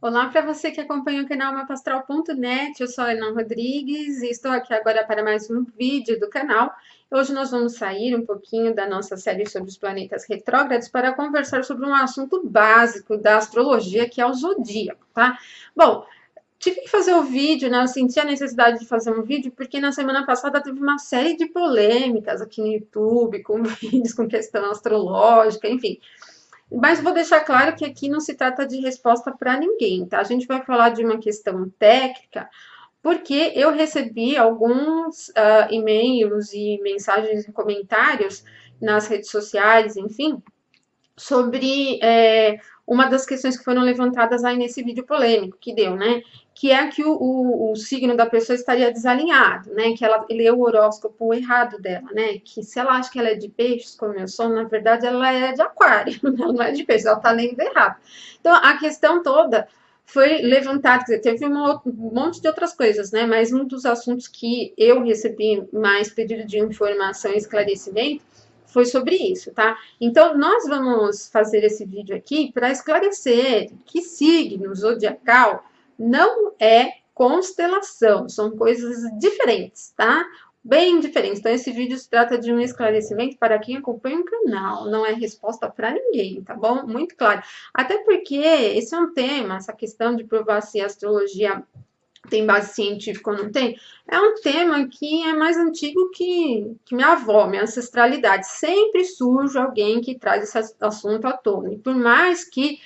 Olá para você que acompanha o canal mapastral.net, eu sou a Helena Rodrigues e estou aqui agora para mais um vídeo do canal. Hoje nós vamos sair um pouquinho da nossa série sobre os planetas retrógrados para conversar sobre um assunto básico da astrologia, que é o zodíaco, tá? Bom, tive que fazer o vídeo, né? Eu senti a necessidade de fazer um vídeo porque na semana passada teve uma série de polêmicas aqui no YouTube, com vídeos com questão astrológica, enfim. Mas vou deixar claro que aqui não se trata de resposta para ninguém, tá? A gente vai falar de uma questão técnica, porque eu recebi alguns e-mails e mensagens e comentários nas redes sociais, enfim, sobre uma das questões que foram levantadas aí nesse vídeo polêmico que deu, né? Que é que o signo da pessoa estaria desalinhado, né? Que ela leu o horóscopo errado dela, né? Que se ela acha que ela é de peixes, como eu sou, na verdade ela é de aquário, ela não é de peixes, ela está lendo errado. Então a questão toda foi levantada, quer dizer, teve um monte de outras coisas, né? Mas um dos assuntos que eu recebi mais pedido de informação e esclarecimento foi sobre isso, tá? Então, nós vamos fazer esse vídeo aqui para esclarecer que signo zodiacal não é constelação, são coisas diferentes, tá? Bem diferentes. Então, esse vídeo se trata de um esclarecimento para quem acompanha o canal, não é resposta para ninguém, tá bom? Muito claro. Até porque esse é um tema, essa questão de provar se a astrologia tem base científica ou não tem, é um tema que é mais antigo que minha avó, minha ancestralidade. Sempre surge alguém que traz esse assunto à tona. E por mais que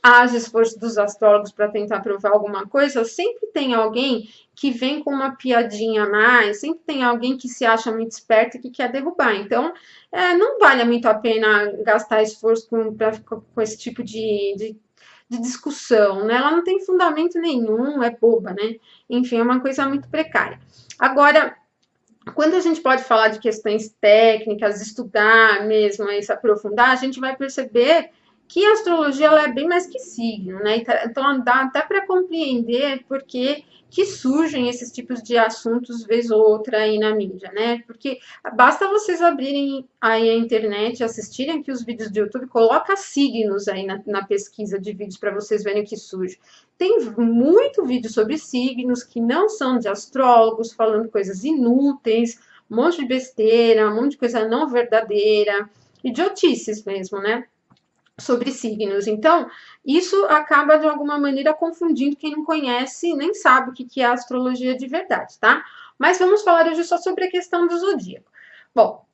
haja esforço dos astrólogos para tentar provar alguma coisa, sempre tem alguém que vem com uma piadinha a mais, sempre tem alguém que se acha muito esperto e que quer derrubar. Então, não vale muito a pena gastar esforço com esse tipo de discussão, né? Ela não tem fundamento nenhum, é boba, né? Enfim, é uma coisa muito precária. Agora, quando a gente pode falar de questões técnicas, estudar mesmo, se aprofundar, a gente vai perceber que a astrologia ela é bem mais que signo, né? Então dá até para compreender por que surgem esses tipos de assuntos vez ou outra aí na mídia, né? Porque basta vocês abrirem aí a internet, assistirem aqui os vídeos do YouTube, coloca signos aí na pesquisa de vídeos para vocês verem o que surge. Tem muito vídeo sobre signos que não são de astrólogos, falando coisas inúteis, um monte de besteira, um monte de coisa não verdadeira, idiotices mesmo, né? Sobre signos. Então, isso acaba de alguma maneira confundindo quem não conhece, nem sabe o que é astrologia de verdade, tá? Mas vamos falar hoje só sobre a questão do zodíaco. Bom,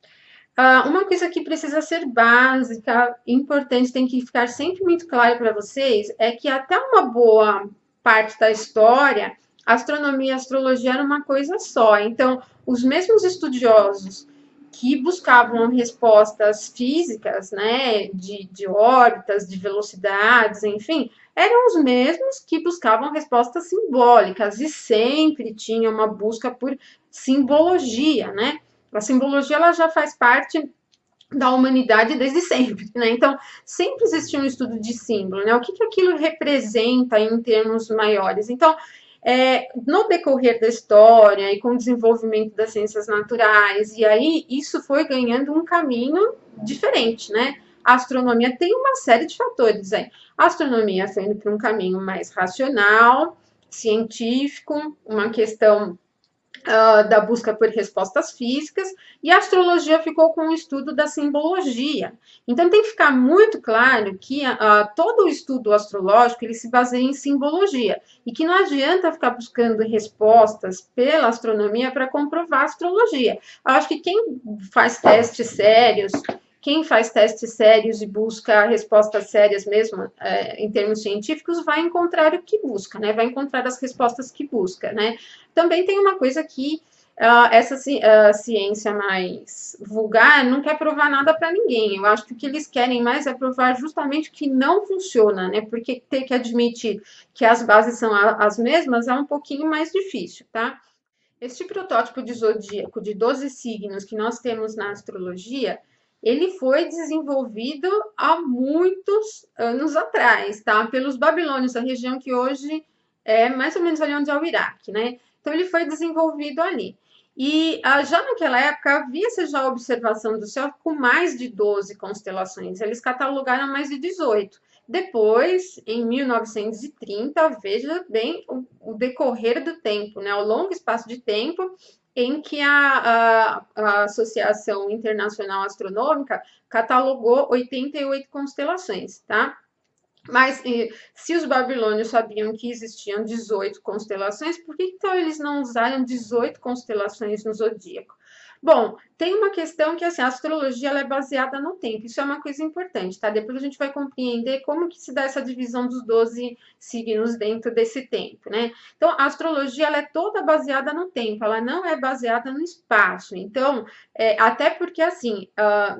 uma coisa que precisa ser básica, importante, tem que ficar sempre muito claro para vocês, é que até uma boa parte da história, astronomia e astrologia era uma coisa só. Então, os mesmos estudiosos que buscavam respostas físicas, né, de órbitas, de velocidades, enfim, eram os mesmos que buscavam respostas simbólicas e sempre tinha uma busca por simbologia, né? A simbologia ela já faz parte da humanidade desde sempre, né? Então, sempre existiu um estudo de símbolo, né? O que aquilo representa em termos maiores. Então, no decorrer da história e com o desenvolvimento das ciências naturais, e aí isso foi ganhando um caminho diferente, né? A astronomia tem uma série de fatores aí. A astronomia foi indo para um caminho mais racional, científico, uma questão da busca por respostas físicas, e a astrologia ficou com o estudo da simbologia. Então tem que ficar muito claro que todo o estudo astrológico ele se baseia em simbologia, e que não adianta ficar buscando respostas pela astronomia para comprovar a astrologia. Eu acho que quem faz testes sérios e busca respostas sérias mesmo, em termos científicos, vai encontrar o que busca, né? Vai encontrar as respostas que busca, né? Também tem uma coisa que essa ciência mais vulgar não quer provar nada para ninguém. Eu acho que o que eles querem mais é provar justamente o que não funciona, né? Porque ter que admitir que as bases são as mesmas é um pouquinho mais difícil, tá? Este protótipo de zodíaco de 12 signos que nós temos na astrologia, ele foi desenvolvido há muitos anos atrás, tá? Pelos babilônios, a região que hoje é mais ou menos ali onde é o Iraque, né? Então ele foi desenvolvido ali. E já naquela época havia-se já a observação do céu com mais de 12 constelações. Eles catalogaram mais de 18. Depois, em 1930, veja bem o decorrer do tempo, né? O longo espaço de tempo em que a Associação Internacional Astronômica catalogou 88 constelações, tá? Mas se os babilônios sabiam que existiam 18 constelações, por que então eles não usaram 18 constelações no zodíaco? Bom, tem uma questão que assim, a astrologia ela é baseada no tempo, isso é uma coisa importante, tá? Depois a gente vai compreender como que se dá essa divisão dos 12 signos dentro desse tempo, né? Então, a astrologia ela é toda baseada no tempo, ela não é baseada no espaço. Então, até porque assim,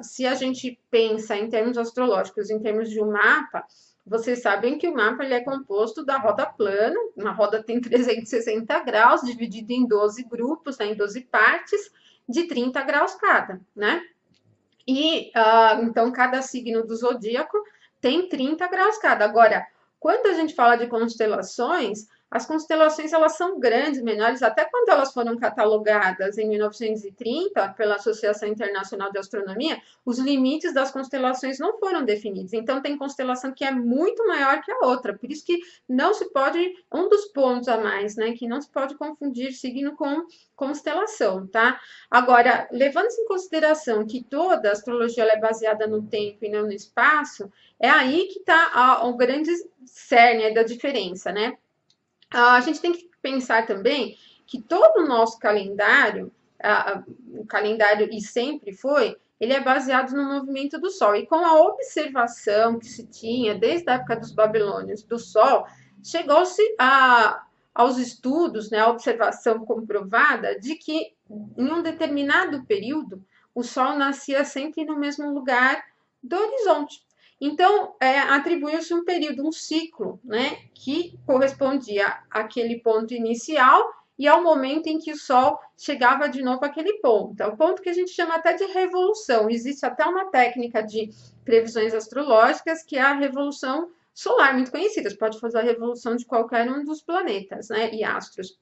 se a gente pensa em termos astrológicos, em termos de um mapa, vocês sabem que o mapa ele é composto da roda plana, uma roda tem 360 graus, dividido em 12 grupos, né, em 12 partes, de 30 graus cada, né? E então cada signo do zodíaco tem 30 graus cada. Agora, quando a gente fala de constelações, as constelações elas são grandes, menores, até quando elas foram catalogadas em 1930 pela Associação Internacional de Astronomia, os limites das constelações não foram definidos. Então tem constelação que é muito maior que a outra. Por isso que não se pode, um dos pontos a mais, né, que não se pode confundir signo com constelação, tá? Agora, levando-se em consideração que toda a astrologia é baseada no tempo e não no espaço, é aí que está o grande cerne da diferença, né? A gente tem que pensar também que todo o nosso calendário, o calendário e sempre foi, ele é baseado no movimento do Sol. E com a observação que se tinha desde a época dos babilônios do Sol, chegou-se aos estudos, né, a observação comprovada de que em um determinado período o Sol nascia sempre no mesmo lugar do horizonte. Então, atribuiu-se um período, um ciclo, né, que correspondia àquele ponto inicial e ao momento em que o Sol chegava de novo àquele ponto. É o ponto que a gente chama até de revolução. Existe até uma técnica de previsões astrológicas que é a revolução solar, muito conhecida. Você pode fazer a revolução de qualquer um dos planetas, né, e astros.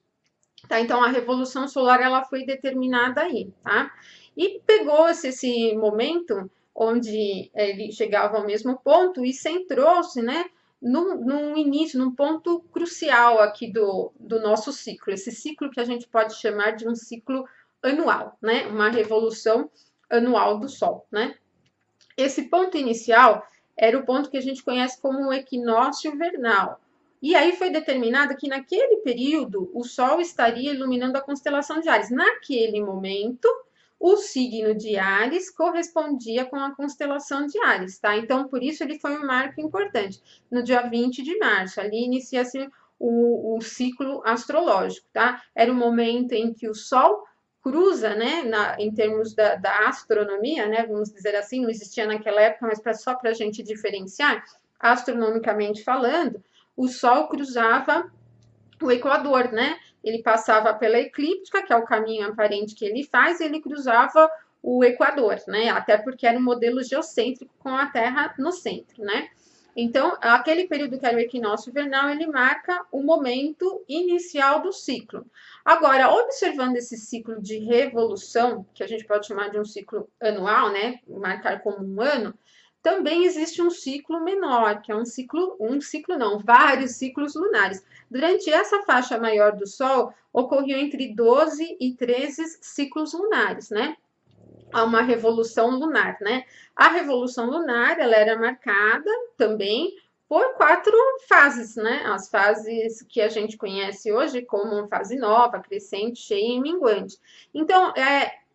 Tá? Então, a revolução solar ela foi determinada aí, tá? E pegou-se esse momento onde ele chegava ao mesmo ponto e centrou-se, né, num início, num ponto crucial aqui do nosso ciclo. Esse ciclo que a gente pode chamar de um ciclo anual, né? Uma revolução anual do Sol, né? Esse ponto inicial era o ponto que a gente conhece como o equinócio vernal. E aí foi determinado que naquele período o Sol estaria iluminando a constelação de Áries. Naquele momento, o signo de Áries correspondia com a constelação de Áries, tá? Então, por isso ele foi um marco importante. No dia 20 de março, ali inicia-se o ciclo astrológico, tá? Era o momento em que o Sol cruza, né, em termos da astronomia, né, vamos dizer assim, não existia naquela época, mas só para a gente diferenciar, astronomicamente falando, o Sol cruzava o Equador, né? Ele passava pela eclíptica, que é o caminho aparente que ele faz, e ele cruzava o Equador, né? Até porque era um modelo geocêntrico com a Terra no centro, né? Então, aquele período que era o equinócio vernal, ele marca o momento inicial do ciclo. Agora, observando esse ciclo de revolução, que a gente pode chamar de um ciclo anual, né? Marcar como um ano, também existe um ciclo menor, que é um ciclo não, vários ciclos lunares. Durante essa faixa maior do Sol, ocorreu entre 12 e 13 ciclos lunares, né? Há uma revolução lunar, né? A revolução lunar, ela era marcada também por 4 fases, né? As fases que a gente conhece hoje como fase nova, crescente, cheia e minguante. Então,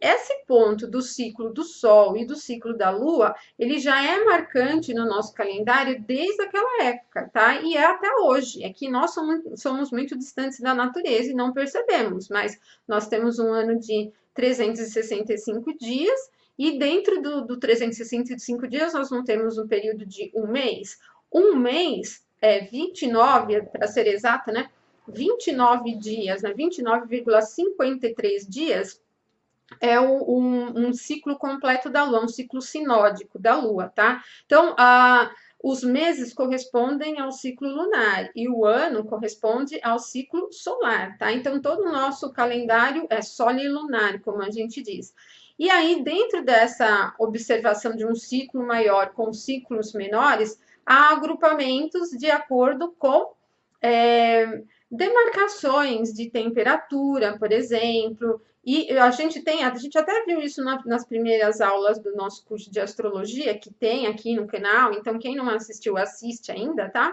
esse ponto do ciclo do Sol e do ciclo da Lua, ele já é marcante no nosso calendário desde aquela época, tá? E é até hoje. É que nós somos muito distantes da natureza e não percebemos, mas nós temos um ano de 365 dias, e dentro do 365 dias nós não temos um período de um mês. Um mês é 29, para ser exata, né? 29 dias, né? 29,53 dias é um ciclo completo da Lua, um ciclo sinódico da Lua, tá? Então, os meses correspondem ao ciclo lunar e o ano corresponde ao ciclo solar, tá? Então, todo o nosso calendário é solilunar, como a gente diz. E aí, dentro dessa observação de um ciclo maior com ciclos menores, a agrupamentos de acordo com demarcações de temperatura, por exemplo. E a gente até viu isso nas primeiras aulas do nosso curso de astrologia, que tem aqui no canal. Então, quem não assistiu, assiste ainda, tá?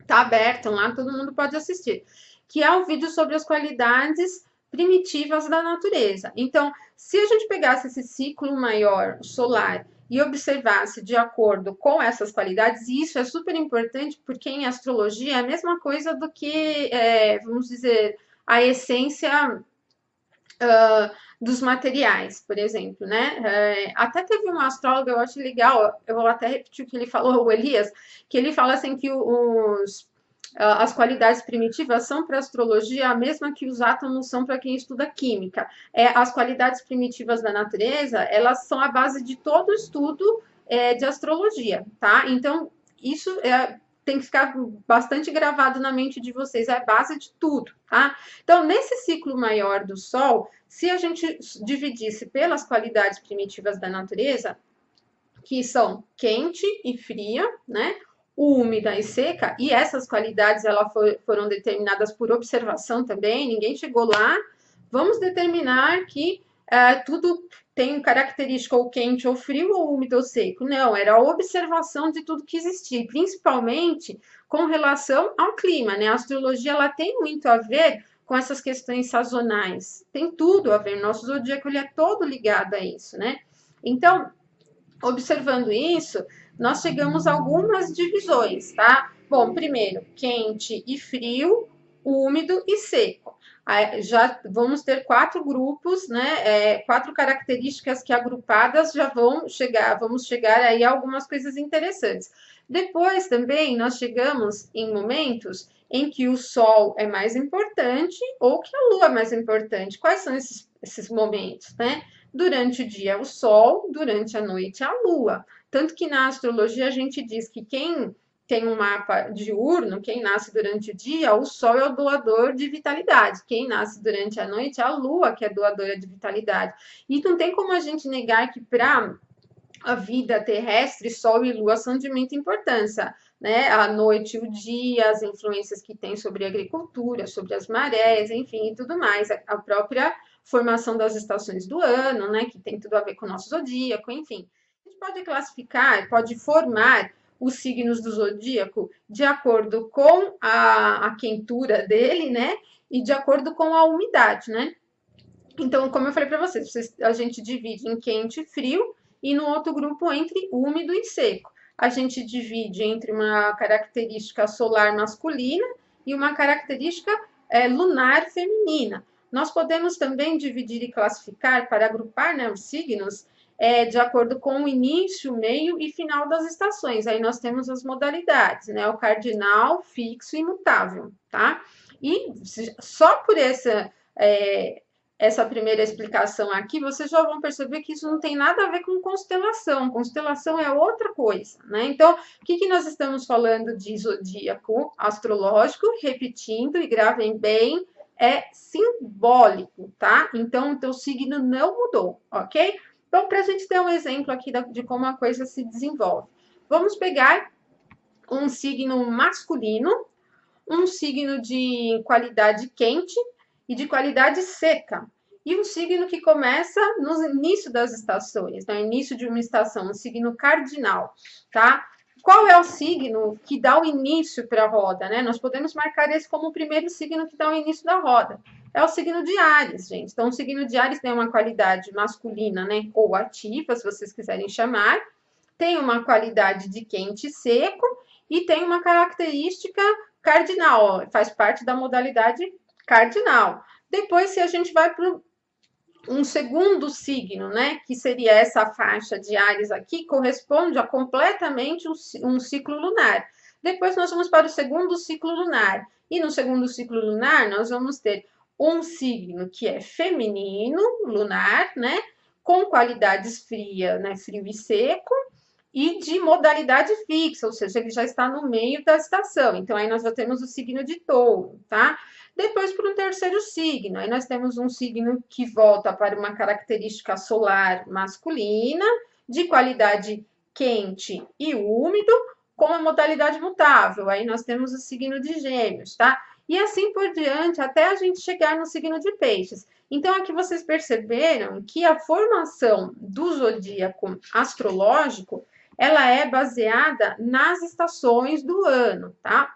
Tá aberto lá, todo mundo pode assistir. Que é um vídeo sobre as qualidades primitivas da natureza. Então, se a gente pegasse esse ciclo maior solar e observasse de acordo com essas qualidades, e isso é super importante porque em astrologia é a mesma coisa do que, vamos dizer, a essência dos materiais, por exemplo, né? Até teve um astrólogo, eu acho legal, eu vou até repetir o que ele falou, o Elias, que ele fala assim que as qualidades primitivas são para a astrologia a mesma que os átomos são para quem estuda química. As qualidades primitivas da natureza, elas são a base de todo o estudo de astrologia, tá? Então, isso tem que ficar bastante gravado na mente de vocês, é a base de tudo, tá? Então, nesse ciclo maior do Sol, se a gente dividisse pelas qualidades primitivas da natureza, que são quente e fria, né? Úmida e seca, e essas qualidades foram determinadas por observação também, ninguém chegou lá. Vamos determinar que tudo tem característica ou quente ou frio, ou úmido ou seco. Não, era a observação de tudo que existia, principalmente com relação ao clima, né? A astrologia ela tem muito a ver com essas questões sazonais, tem tudo a ver. Nosso zodíaco ele é todo ligado a isso, né? Então, observando isso, nós chegamos a algumas divisões, tá? Bom, primeiro, quente e frio, úmido e seco. Aí, já vamos ter 4 grupos, né? 4 características que agrupadas já vamos chegar aí a algumas coisas interessantes. Depois também nós chegamos em momentos em que o Sol é mais importante ou que a Lua é mais importante. Quais são esses momentos, né? Durante o dia, o Sol, durante a noite, a Lua. Tanto que na astrologia a gente diz que quem tem um mapa diurno, quem nasce durante o dia, o Sol é o doador de vitalidade. Quem nasce durante a noite, a Lua que é doadora de vitalidade. E não tem como a gente negar que para a vida terrestre, Sol e Lua são de muita importância, né? A noite, o dia, as influências que tem sobre a agricultura, sobre as marés, enfim, e tudo mais. A própria formação das estações do ano, né? Que tem tudo a ver com o nosso zodíaco, enfim. A gente pode classificar, pode formar os signos do zodíaco de acordo com a quentura dele, né? E de acordo com a umidade, né? Então, como eu falei para vocês, a gente divide em quente e frio, e no outro grupo entre úmido e seco. A gente divide entre uma característica solar masculina e uma característica lunar feminina. Nós podemos também dividir e classificar para agrupar, né, os signos de acordo com o início, meio e final das estações. Aí nós temos as modalidades, né? O cardinal, fixo e imutável, tá? E só por essa primeira explicação aqui, vocês já vão perceber que isso não tem nada a ver com constelação. Constelação é outra coisa, né? Então, o que nós estamos falando de zodíaco astrológico? Repetindo e gravem bem, é simbólico, tá? Então, o teu signo não mudou, ok? Então, para a gente ter um exemplo aqui de como a coisa se desenvolve. Vamos pegar um signo masculino, um signo de qualidade quente e de qualidade seca. E um signo que começa no início das estações, no início de uma estação, um signo cardinal, tá? Qual é o signo que dá o início para a roda, né? Nós podemos marcar esse como o primeiro signo que dá o início da roda. É o signo de Áries, gente. Então, o signo de Áries tem uma qualidade masculina, né? Ou ativa, se vocês quiserem chamar. Tem uma qualidade de quente e seco e tem uma característica cardinal, faz parte da modalidade cardinal. Depois, se a gente vai para um segundo signo, né, que seria essa faixa de Áries aqui, corresponde a completamente um ciclo lunar. Depois nós vamos para o segundo ciclo lunar. E no segundo ciclo lunar, nós vamos ter um signo que é feminino, lunar, né, com qualidades fria, né, frio e seco, e de modalidade fixa, ou seja, ele já está no meio da estação. Então, aí nós já temos o signo de touro, tá? Depois, para o terceiro signo, aí nós temos um signo que volta para uma característica solar masculina, de qualidade quente e úmido, com a modalidade mutável. Aí nós temos o signo de Gêmeos, tá? E assim por diante, até a gente chegar no signo de Peixes. Então, aqui vocês perceberam que a formação do zodíaco astrológico, ela é baseada nas estações do ano, tá?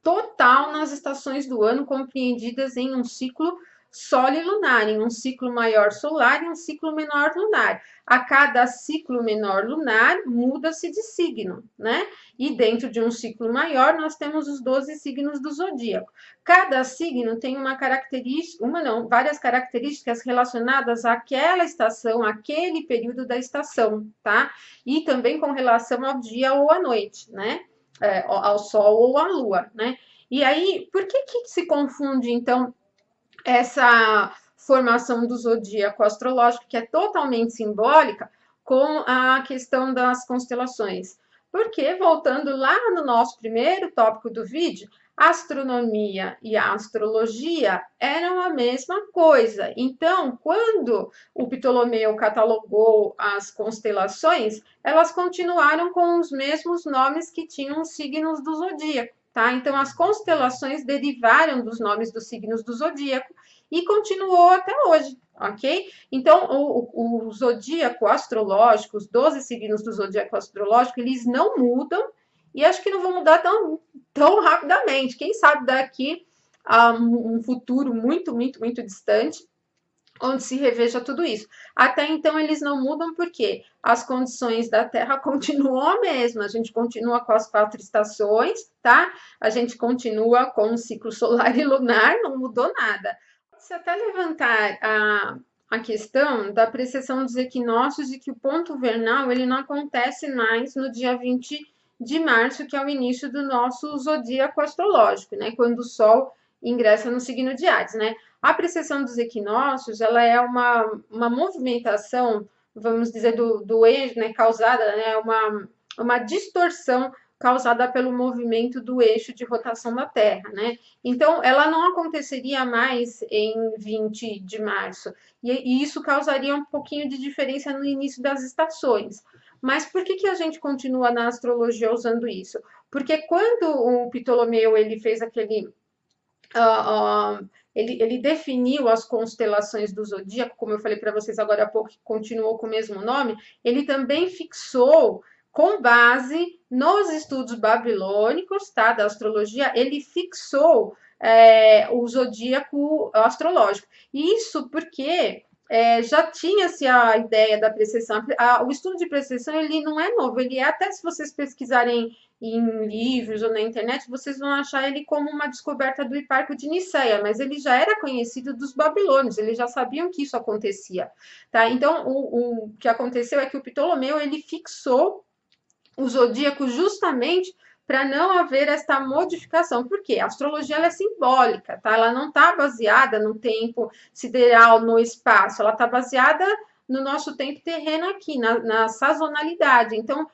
Total nas estações do ano, compreendidas em um ciclo solilunar, em um ciclo maior solar e um ciclo menor lunar. A cada ciclo menor lunar, muda-se de signo, né? E dentro de um ciclo maior, nós temos os 12 signos do zodíaco. Cada signo tem uma característica, várias características relacionadas àquela estação, àquele período da estação, tá? E também com relação ao dia ou à noite, né? Ao Sol ou à Lua, né? E aí, por que se confunde, então, essa formação do zodíaco astrológico, que é totalmente simbólica, com a questão das constelações? Porque, voltando lá no nosso primeiro tópico do vídeo, a astronomia e a astrologia eram a mesma coisa. Então, quando o Ptolomeu catalogou as constelações, elas continuaram com os mesmos nomes que tinham os signos do zodíaco. Tá? Então, as constelações derivaram dos nomes dos signos do zodíaco e continuou até hoje, ok? Então, o zodíaco astrológico, os 12 signos do zodíaco astrológico, eles não mudam e acho que não vão mudar tão rapidamente. Quem sabe daqui a um futuro muito distante, onde se reveja tudo isso. Até então, eles não mudam porque as condições da Terra continuam a mesma. A gente continua com as 4 estações, tá? A gente continua com o ciclo solar e lunar, não mudou nada. Se até levantar a questão da precessão dos equinócios e que o ponto vernal ele não acontece mais no dia 20 de março, que é o início do nosso zodíaco astrológico, né? Quando o Sol ingressa no signo de Áries, né? A precessão dos equinócios, ela é uma movimentação, vamos dizer, do eixo, né, causada, né, uma distorção causada pelo movimento do eixo de rotação da Terra, né? Então, ela não aconteceria mais em 20 de março, e isso causaria um pouquinho de diferença no início das estações. Mas por que a gente continua na astrologia usando isso? Porque quando o Ptolomeu ele fez aquele ele definiu as constelações do zodíaco, como eu falei para vocês agora há pouco, que continuou com o mesmo nome, ele também fixou, com base nos estudos babilônicos, tá, da astrologia, ele fixou o zodíaco astrológico. Isso porque já tinha-se a ideia da precessão. O estudo de precessão ele não é novo, ele é, até se vocês pesquisarem em livros ou na internet, vocês vão achar ele como uma descoberta do Hiparco de Niceia, mas ele já era conhecido dos babilônios, eles já sabiam que isso acontecia, tá? Então, o que aconteceu é que o Ptolomeu, ele fixou o zodíaco justamente para não haver esta modificação. Por quê? A astrologia ela é simbólica, tá? Ela não está baseada no tempo sideral, no espaço, ela está baseada no nosso tempo terreno aqui, na sazonalidade. Então,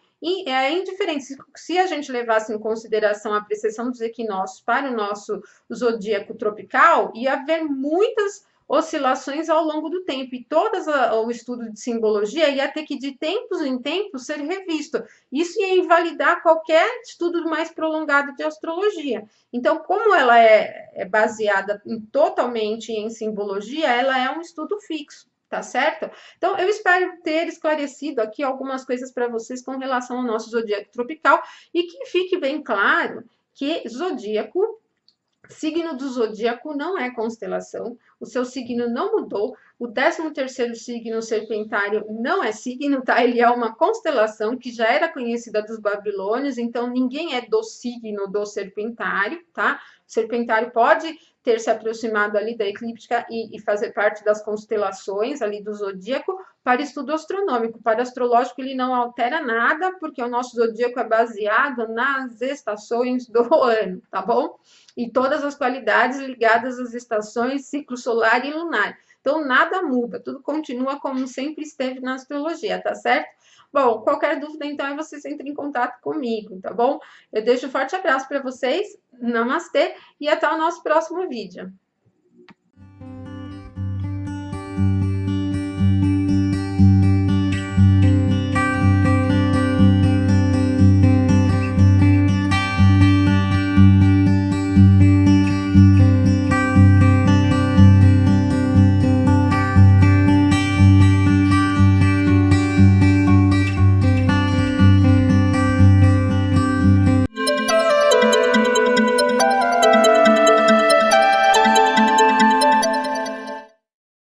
é indiferente. Se a gente levasse em consideração a precessão dos equinócios para o nosso zodíaco tropical, ia haver muitas oscilações ao longo do tempo, e todo o estudo de simbologia ia ter que, de tempos em tempos, ser revisto. Isso ia invalidar qualquer estudo mais prolongado de astrologia. Então, como ela é baseada totalmente em simbologia, ela é um estudo fixo. Tá certo? Então, eu espero ter esclarecido aqui algumas coisas para vocês com relação ao nosso zodíaco tropical e que fique bem claro que zodíaco, signo do zodíaco não é constelação, o seu signo não mudou, o 13º signo serpentário não é signo, tá? Ele é uma constelação que já era conhecida dos babilônios, então ninguém é do signo do serpentário, tá? O serpentário pode ter se aproximado ali da eclíptica e fazer parte das constelações ali do zodíaco para estudo astronômico. Para astrológico, ele não altera nada, porque o nosso zodíaco é baseado nas estações do ano, tá bom? E todas as qualidades ligadas às estações, ciclo solar e lunar. Então, nada muda, tudo continua como sempre esteve na astrologia, tá certo? Bom, qualquer dúvida, então, é vocês entrem em contato comigo, tá bom? Eu deixo um forte abraço para vocês, namastê, e até o nosso próximo vídeo.